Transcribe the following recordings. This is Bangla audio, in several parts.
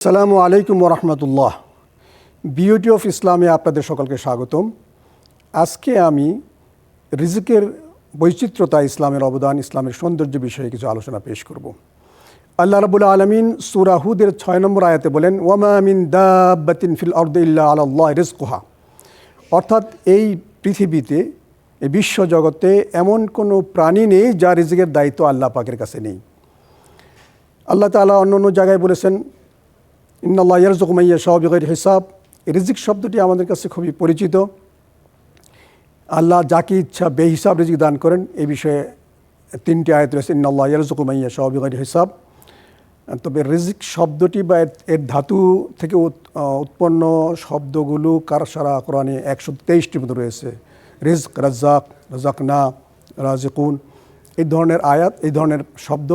আসসালামু আলাইকুম ওরহমতুল্লাহ। বিউটি অফ ইসলামে আপনাদের সকলকে স্বাগতম। আজকে আমি রিজিকের বৈচিত্র্যতা, ইসলামের অবদান, ইসলামের সৌন্দর্য বিষয়ে কিছু আলোচনা পেশ করব। আল্লাহ রাব্বুল আলামিন সূরা হুদের 6 নম্বর আয়াতে বলেন, ওয়ামা মিন দাব্বাতিন ফিল আরদি ইল্লা আলাল্লাহি রিজকুহা। অর্থাৎ এই পৃথিবীতে, এই বিশ্বজগতে এমন কোনো প্রাণী নেই যার রিজিকের দায়িত্ব আল্লাহ পাকের কাছে নেই। আল্লাহ তাআলা অন্য অন্য জায়গায় বলেছেন, ইন্নাল্লাহ ইয়ারযুকু মান ইয়াশাউ বিগাইরি হিসাব। রিজিক শব্দটি আমাদের কাছে খুবই পরিচিত। আল্লাহ যাকে ইচ্ছা বেহিসাব রিজিক দান করেন, এই বিষয়ে 3টি আয়াত রয়েছে, ইন্নাল্লাহ ইয়ারযুকু মান ইয়াশাউ বিগাইরি হিসাব। তবে রিজিক শব্দটি বা এর ধাতু থেকে উৎপন্ন শব্দগুলো সারা কোরআনে 123টির মতো রয়েছে। রিজক, রাজ্জাক, রাজাকনা, রাজিকুন, এই ধরনের আয়াত, এই ধরনের শব্দ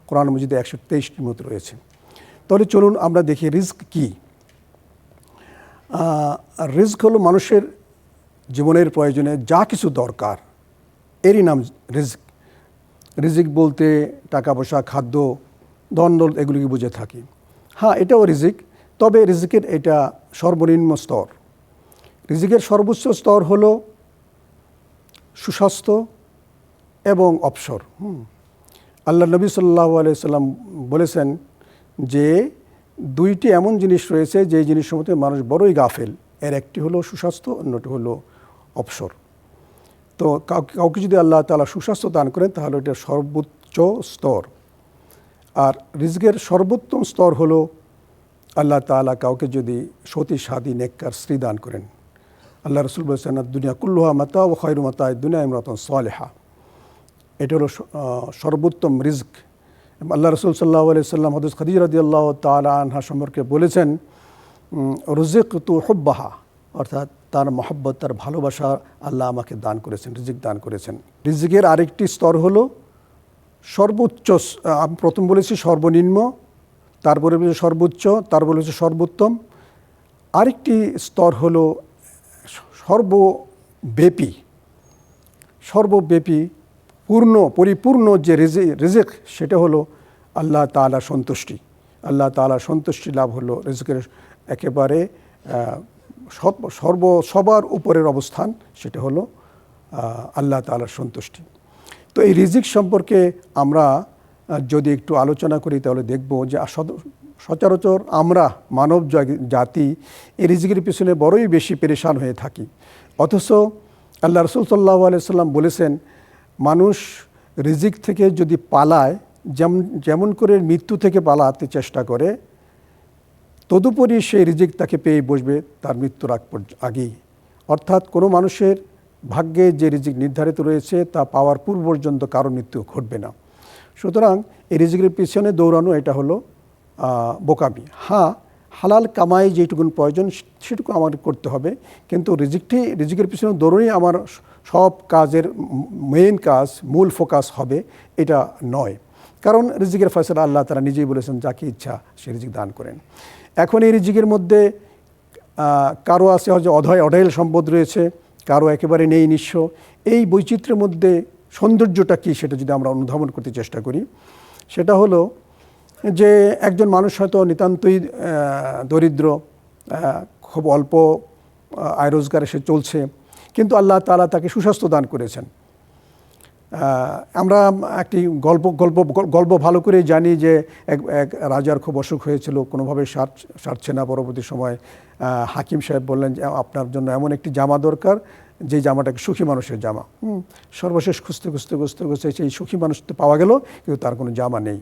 কোরআন মজিদে 123টির মতো রয়েছে। তাহলে চলুন আমরা দেখি রিজক কী। রিজক হলো মানুষের জীবনের প্রয়োজনে যা কিছু দরকার, এরই নাম রিজক। রিজিক বলতে টাকা পয়সা, খাদ্য, ধন দৌলত এগুলিকে বুঝে থাকি। হ্যাঁ, এটাও রিজিক, তবে রিজিকের এটা সর্বনিম্ন স্তর। রিজিকের সর্বোচ্চ স্তর হলো সুস্বাস্থ্য এবং অবসর। আল্লাহ নবী সাল্লাল্লাহু আলাইহি সাল্লাম বলেছেন যে 2টি এমন জিনিস রয়েছে যে জিনিসের মধ্যে মানুষ বড়ই গাফেল। এর একটি হলো সুস্বাস্থ্য, অন্যটি হলো অবসর। তো কাউকে যদি আল্লাহ তাআলা সুস্বাস্থ্য দান করেন তাহলে এটা সর্বোচ্চ স্তর। আর রিজকের সর্বোত্তম স্তর হলো আল্লাহ তাআলা কাউকে যদি সতী সাদী নেককার স্ত্রী দান করেন। আল্লাহ রাসূল বলেছেন, দুনিয়া কুল্লুহা মাতা ওয়া খায়রু মাতা'আদ দুনিয়া ইমরাতুন সালিহা। এটা হলো সর্বোত্তম রিজক। আল্লাহ রাসূল সাল্লাল্লাহু আলাইহি সাল্লাম হযরত খাদিজা রাদিয়াল্লাহু তাআলা আনহা সম্পর্কে বলেছেন, রুজিকতু হুব্বাহা, অর্থাৎ তার মহব্বত, তার ভালোবাসা আল্লাহ আমাকে দান করেছেন, রিজিক দান করেছেন। রিজিকের আরেকটি স্তর হলো সর্বোচ্চ। আমি প্রথম বলেছি সর্বনিম্ন, তারপরে বলেছি সর্বোচ্চ, তারপরে বলেছি সর্বোত্তম। আরেকটি স্তর হলো সর্বব্যাপী পরিপূর্ণ যে রিজিক, সেটা হলো আল্লাহ তাআলার সন্তুষ্টি। আল্লাহ তাআলার সন্তুষ্টি লাভ হলো রিজিকের একেবারে সবার উপরের অবস্থান, সেটা হলো আল্লাহ তাআলার সন্তুষ্টি। তো এই রিজিক সম্পর্কে আমরা যদি একটু আলোচনা করি তাহলে দেখব যে সচরাচর আমরা মানব জাতি এই রিজিকের পিছনে বড়ই বেশি পেরেশান হয়ে থাকি। অথচ আল্লাহ রাসূল সাল্লাল্লাহু আলাইহি সাল্লাম বলেছেন, মানুষ রিজিক থেকে যদি পালায়, যেমন করে মৃত্যু থেকে পালাতে চেষ্টা করে, তদুপরি সেই রিজিক তাকে পেয়ে বসবে তার মৃত্যুর আগেই। অর্থাৎ কোনো মানুষের ভাগ্যে যে রিজিক নির্ধারিত রয়েছে তা পাওয়ার পূর্ব পর্যন্ত কারো মৃত্যু ঘটবে না। সুতরাং এই রিজিকের পিছনে দৌড়ানো এটা হলো বোকামি। হ্যাঁ, হালাল কামাই যেটুকুন প্রয়োজন সেটুকু আমার করতে হবে, কিন্তু রিজিকের পিছনে দৌড়ানোই আমার সব কাজের মেইন কাজ, মূল ফোকাস হবে, এটা নয়। কারণ রিজিকের ফয়সালা আল্লাহ তাআলা নিজেই বলেছেন, যাকে ইচ্ছা সে রিজিক দান করেন। এখন এই রিজিকের মধ্যে কারো আছে হয়তো অঢেল সম্পদ রয়েছে, কারো একেবারে নেই, নিঃস্ব। এই বৈচিত্র্যের মধ্যে সৌন্দর্যটা কী সেটা যদি আমরা অনুধাবন করতে চেষ্টা করি, সেটা হলো যে একজন মানুষ হয়তো নিতান্তই দরিদ্র, খুব অল্প আয় রোজগারে সে চলছে, কিন্তু আল্লাহ তাআলা তাকে সুস্বাস্থ্য দান করেছেন। আমরা একটি গল্প ভালো করে জানি যে এক রাজার খুব অসুখ হয়েছিল, কোনোভাবে সারছে না। পরবর্তী সময় হাকিম সাহেব বললেন যে আপনার জন্য এমন একটি জামা দরকার যে জামাটাকে সুখী মানুষের জামা। সর্বশেষ খুঁজতে সেই সুখী মানুষটা পাওয়া গেল, কিন্তু তার কোনো জামা নেই।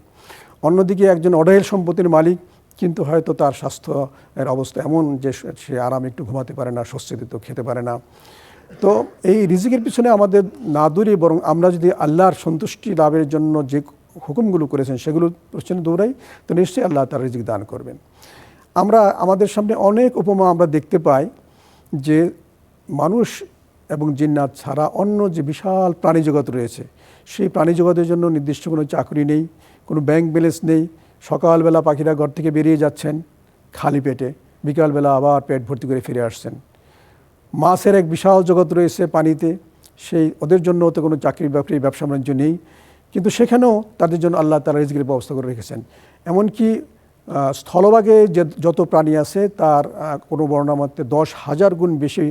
অন্যদিকে একজন অঢেল সম্পত্তির মালিক, কিন্তু হয়তো তার স্বাস্থ্যের অবস্থা এমন যে সে আরামে একটু ঘুমাতে পারে না, স্বস্তিতে খেতে পারে না। তো এই রিজিকের পিছনে আমাদের না দৌড়ে বরং আমরা যদি আল্লাহর সন্তুষ্টি লাভের জন্য যে হুকুমগুলো করেছেন সেগুলোর পিছনে দৌড়াই, তো নিশ্চয়ই আল্লাহ তার রিজিক দান করবেন। আমাদের সামনে অনেক উপমা আমরা দেখতে পাই যে মানুষ এবং জিন্নাত ছাড়া অন্য যে বিশাল প্রাণী জগৎ রয়েছে, সেই প্রাণী জগতের জন্য নির্দিষ্ট কোনো চাকরি নেই, কোনো ব্যাংক ব্যালেন্স নেই। সকালবেলা পাখিরা ঘর থেকে বেরিয়ে যাচ্ছেন খালি পেটে, বিকালবেলা আবার পেট ভর্তি করে ফিরে আসছেন। মাছের এক বিশাল জগৎ রয়েছে পানিতে, ওদের জন্য তো কোনো চাকরি বাকরি, ব্যবসা বাণিজ্য নেই, কিন্তু সেখানেও তাদের জন্য আল্লাহ তাআলা রিজকের ব্যবস্থা করে রেখেছেন। এমনকি স্থলভাগে যে যত প্রাণী আছে তার কোনো বর্ণনা মতে 10,000 গুণ বেশি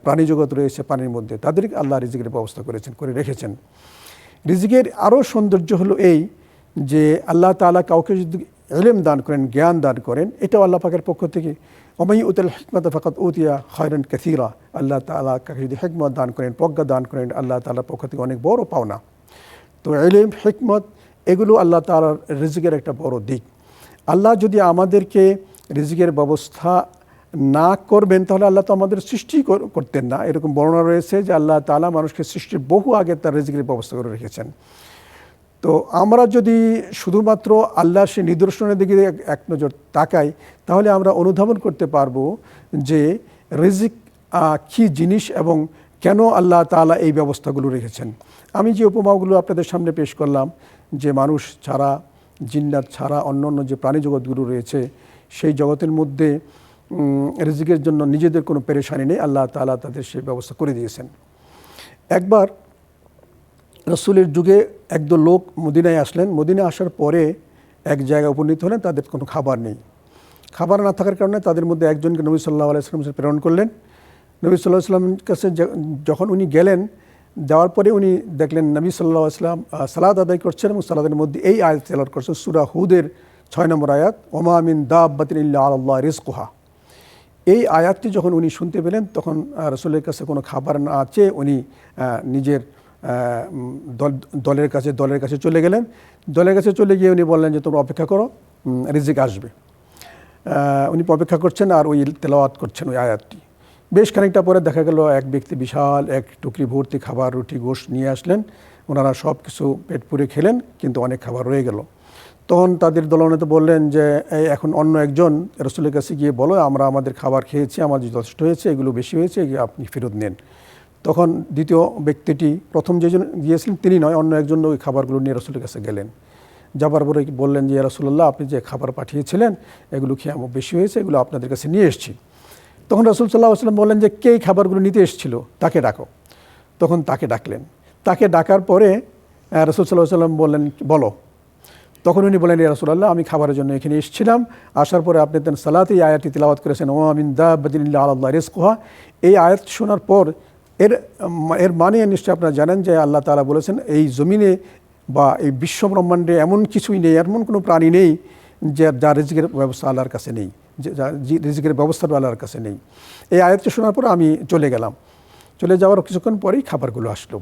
প্রাণী জগৎ রয়েছে পানির মধ্যে, তাদেরকে আল্লাহ রিজিকের ব্যবস্থা করে রেখেছেন। রিজিকের আরও সৌন্দর্য হলো এই যে আল্লাহ তাআলা কাউকে যদি ইলম দান করেন, জ্ঞান দান করেন, এটাও আল্লাহ পাকের পক্ষ থেকে। ওমাই উতিল হিকমাতা ফাকাত উতিয়া খায়রান কাসীরা, আল্লাহ তাআলা কাউকে যদি হিকমত দান করেন, প্রজ্ঞা দান করেন, আল্লাহ তাআলার পক্ষ থেকে অনেক বড় পাওনা। তো ইলম, হিকমত এগুলো আল্লাহ তাআলার রিজিকের একটা বড় দিক। আল্লাহ যদি আমাদেরকে রিজিকের ব্যবস্থা না করবেন তাহলে আল্লাহ তো আমাদের সৃষ্টি করতেন না। এরকম বর্ণনা রয়েছে যে আল্লাহ তাআলা মানুষকে সৃষ্টির বহু আগে তার রিজিকের ব্যবস্থা করে রেখেছেন। তো আমরা যদি শুধুমাত্র আল্লাহর সেই নিদর্শনের দিকে এক নজর তাকাই তাহলে আমরা অনুধাবন করতে পারবো যে রিজিক কী জিনিস এবং কেন আল্লাহ তাআলা এই ব্যবস্থাগুলো রেখেছেন। আমি যে উপমাগুলো আপনাদের সামনে পেশ করলাম, যে মানুষ ছাড়া, জিন্নাত ছাড়া অন্য যে প্রাণী জগৎগুলো রয়েছে, সেই জগতের মধ্যে রিজিকের জন্য নিজেদের কোনো পেরেশানি নেই, আল্লাহ তাআলা তাদের সেই ব্যবস্থা করে দিয়েছেন। একবার রাসূলের যুগে একদল লোক মদিনায় আসলেন। মদিনায় আসার পরে এক জায়গায় উপনীত হলেন, তাদের কোনো খাবার নেই। খাবার না থাকার কারণে তাদের মধ্যে একজনকে নবী সাল্লাল্লাহু আলাইহি ওয়াসাল্লাম প্রেরণ করলেন। নবী সাল্লাল্লাহু আলাইহি ওয়াসাল্লামের কাছে যখন উনি গেলেন, যাওয়ার পরে উনি দেখলেন নবী সাল্লাল্লাহু আলাইহি ওয়াসাল্লাম সালাত আদায় করছেন এবং সালাতের মধ্যে এই আয়াত তেলাওয়াত করছেন, সূরা হুদের 6 নম্বর আয়াত, ওমা মিন দাব্বাতিন ইল্লা আলাল্লাহি রিজকুহা। এই আয়াতটি যখন উনি শুনতে পেলেন তখন রাসূলের কাছে কোনো খাবার না চেয়ে উনি নিজের দলের কাছে চলে গেলেন। দলের কাছে চলে গিয়ে উনি বললেন যে তোমরা অপেক্ষা করো, রিজিক আসবে। উনি অপেক্ষা করছেন আর ওই তেলাওয়াত করছেন ওই আয়াতটি। বেশ খানিকটা পরে দেখা গেল এক ব্যক্তি বিশাল এক টুকরি ভর্তি খাবার, রুটি, গোশত নিয়ে আসলেন। ওনারা সব কিছু পেট পুরে খেলেন, কিন্তু অনেক খাবার রয়ে গেল। তখন তাদের দলনেতা বললেন যে এখন অন্য একজন রাসূলের কাছে গিয়ে বলো, আমরা আমাদের খাবার খেয়েছি, আমাদের যথেষ্ট হয়েছে, এগুলো বেশি হয়েছে, আপনি ফেরত নেন। তখন দ্বিতীয় ব্যক্তিটি, প্রথম যেজন গিয়েছিলেন তিনি নয়, অন্য একজন ওই খাবারগুলো নিয়ে রাসূলের কাছে গেলেন। যাবার পরে বললেন যে ইয়া রাসূলুল্লাহ, আপনি যে খাবার পাঠিয়েছিলেন এগুলো খেয়ে আমার বেশি হয়েছে, এগুলো আপনাদের কাছে নিয়ে এসেছি। তখন রাসূল সাল্লাল্লাহু আলাইহি ওয়াসাল্লাম বললেন যে কে এই খাবারগুলো নিতে এসেছিল তাকে ডাকো। তখন তাকে ডাকলেন। তাকে ডাকার পরে রাসূল সাল্লাল্লাহু আলাইহি ওয়াসাল্লাম বললেন, বলো। তখন উনি বলেন, ইয়া রাসূলুল্লাহ, আমি খাবারের জন্য এখানে এসেছিলাম, আসার পরে আপনি তেন সালাতে এই আয়াতটি তিলাওয়াত করেছেন, ওয়া মিন দাব্বাতিন ইল্লা আলাল্লাহি রিজকুহা। এই আয়াত শোনার পর এর মানে নিশ্চয়ই আপনারা জানেন যে আল্লাহ তাআলা বলেছেন এই জমিনে বা এই বিশ্ব ব্রহ্মাণ্ডে এমন কিছুই নেই, এমন কোনো প্রাণী নেই যার রিজিকের ব্যবস্থা আল্লাহর কাছে নেই, রিজিকের ব্যবস্থাটা আল্লাহর কাছে নেই। এই আয়াতটি শোনার পর আমি চলে গেলাম। চলে যাওয়ার কিছুক্ষণ পরেই খাবারগুলো আসলো।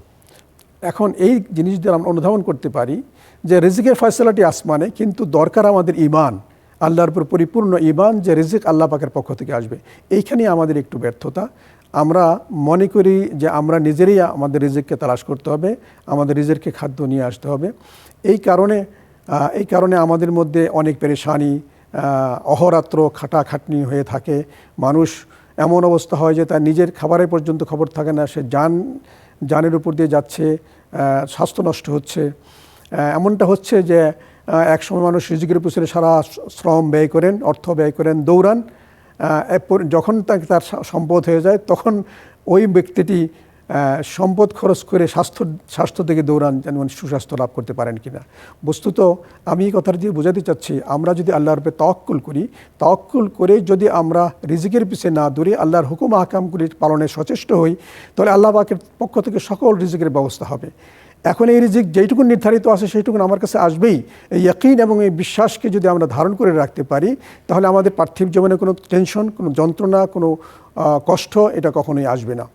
এখন এই জিনিস দিয়ে আমরা অনুধাবন করতে পারি যে রিজিকের ফয়সালাটি আসমানে, কিন্তু দরকার আমাদের ঈমান, আল্লাহর উপর পরিপূর্ণ ঈমান যে রিজিক আল্লাহ পাকের পক্ষ থেকে আসবে। এইখানেই আমাদের একটু ব্যর্থতা। আমরা মনে করি যে আমরা নিজেরাই আমাদের রিজিককে তালাশ করতে হবে, আমাদের রিজিককে খাদ্য নিয়ে আসতে হবে। এই কারণে আমাদের মধ্যে অনেক পেরেশানি, অহরাত্র খাটাখাটনি হয়ে থাকে। মানুষ এমন অবস্থা হয় যে তার নিজের খাবারের পর্যন্ত খবর থাকে না, সে জানের উপর দিয়ে যাচ্ছে, স্বাস্থ্য নষ্ট হচ্ছে। এমনটা হচ্ছে যে একসময় মানুষ রিজিকের পিছনে সারা শ্রম ব্যয় করেন, অর্থ ব্যয় করেন, দৌড়ান, যখন তার সম্পদ হয়ে যায় তখন ওই ব্যক্তিটি সম্পদ খরচ করে স্বাস্থ্য থেকে দৌড়ান, যেমন সুস্বাস্থ্য লাভ করতে পারেন কিনা। বস্তুত আমি এই কথাটা দিয়ে বোঝাতে চাচ্ছি, আমরা যদি আল্লাহর উপরে তাওয়াক্কুল করে যদি আমরা রিজিকের পিছে না দৌড়ে আল্লাহর হুকুম আহকামগুলি পালনে সচেষ্ট হই, তাহলে আল্লাহ পাকের পক্ষ থেকে সকল রিজিকের ব্যবস্থা হবে। এখন এই রিজিক যেইটুকু নির্ধারিত আছে সেইটুকুন আমার কাছে আসবেই। এই ইয়াকিন এবং এই বিশ্বাসকে যদি আমরা ধারণ করে রাখতে পারি, তাহলে আমাদের পার্থিব জীবনে কোনো টেনশন, কোনো যন্ত্রণা, কোনো কষ্ট এটা কখনোই আসবে না।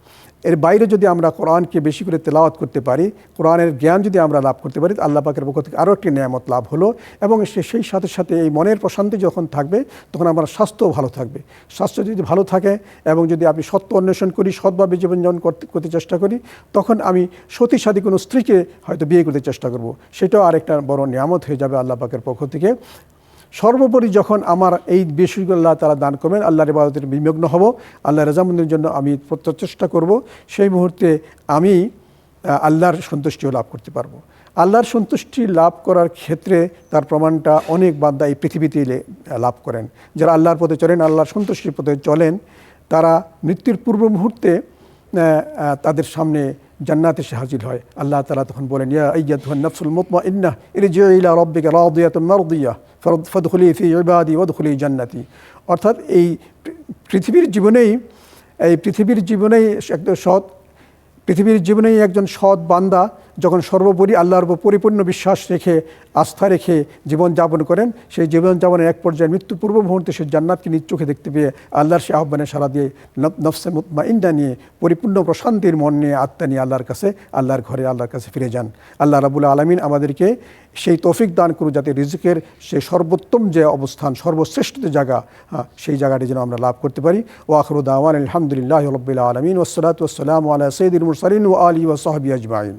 এর বাইরে যদি আমরা কোরআনকে বেশি করে তেলাওয়াত করতে পারি, কোরআনের জ্ঞান যদি আমরা লাভ করতে পারি, আল্লাহ পাকের পক্ষ থেকে আরও একটি নেয়ামত লাভ হলো। এবং সেই সাথে সাথে এই মনের প্রশান্তি যখন থাকবে তখন আমার স্বাস্থ্যও ভালো থাকবে। স্বাস্থ্য যদি ভালো থাকে এবং যদি আমি সত্য অন্বেষণ করি, সৎভাবে জীবনযাপন করতে চেষ্টা করি, তখন আমি সতীসাধী কোনো স্ত্রীকে হয়তো বিয়ে করতে চেষ্টা করব। সেটাও আরেকটা বড় নিয়ামত হয়ে যাবে আল্লাহ পাকের পক্ষ থেকে। সর্বোপরি যখন আমার এই বিষয়গুলো আল্লাহ তাআলা দান করবেন, আল্লাহর ইবাদতের বিমগ্ন হব, আল্লাহর রাজামন্দির জন্য আমি প্রচেষ্টা করব, সেই মুহূর্তে আমি আল্লাহর সন্তুষ্টিও লাভ করতে পারবো। আল্লাহর সন্তুষ্টি লাভ করার ক্ষেত্রে তার প্রমাণটা অনেক বান্দা এই পৃথিবীতে লাভ করেন। যারা আল্লাহর পথে চলেন, আল্লাহর সন্তুষ্টির পথে চলেন, তারা মৃত্যুর পূর্ব মুহূর্তে তাদের সামনে জান্নাতে সে হাজির হয়। আল্লাহ তাআলা তখন বলেন, ইয়া আইয়াতুহান নাফসুল মুতমাইন্নাহ ইরজিই ইলা রাব্বিকা রাদিয়াতাম মারদিয়াহ ফাদখুলি ফি ইবাদি ওয়াদখুলি জান্নাতি। অর্থাৎ এই পৃথিবীর জীবনেই একজন সৎ বান্দা যখন সর্বোপরি আল্লাহর উপর পরিপূর্ণ বিশ্বাস রেখে, আস্থা রেখে জীবনযাপন করেন, সেই জীবনযাপনের এক পর্যায়ে মৃত্যু পূর্ব মুহূর্তে সে জান্নাতকে নিজ চোখে দেখতে পেয়ে আল্লাহর সে আহ্বানে সাড়া দিয়ে নফসে মুতমাইন্না নিয়ে, পরিপূর্ণ প্রশান্তির মন নিয়ে, আত্মা নিয়ে আল্লাহর কাছে, আল্লাহর ঘরে, আল্লাহর কাছে ফিরে যান। আল্লাহ রাব্বুল আলামিন আমাদেরকে সেই তৌফিক দান করুন যাতে রিজিকের সেই সর্বোত্তম যে অবস্থান, সর্বশ্রেষ্ঠ যে জায়গা, সেই জায়গাটি যেন আমরা লাভ করতে পারি। ওয়া আখিরু দাওয়ানা আলহামদুলিল্লাহি রাব্বিল আলামিন ওয়াসসালাতু ওয়াসসালামু আলা সাইয়্যিদিল মুরসালিন ওয়া আলিহি ওয়া সাহবিহি আজমাইন।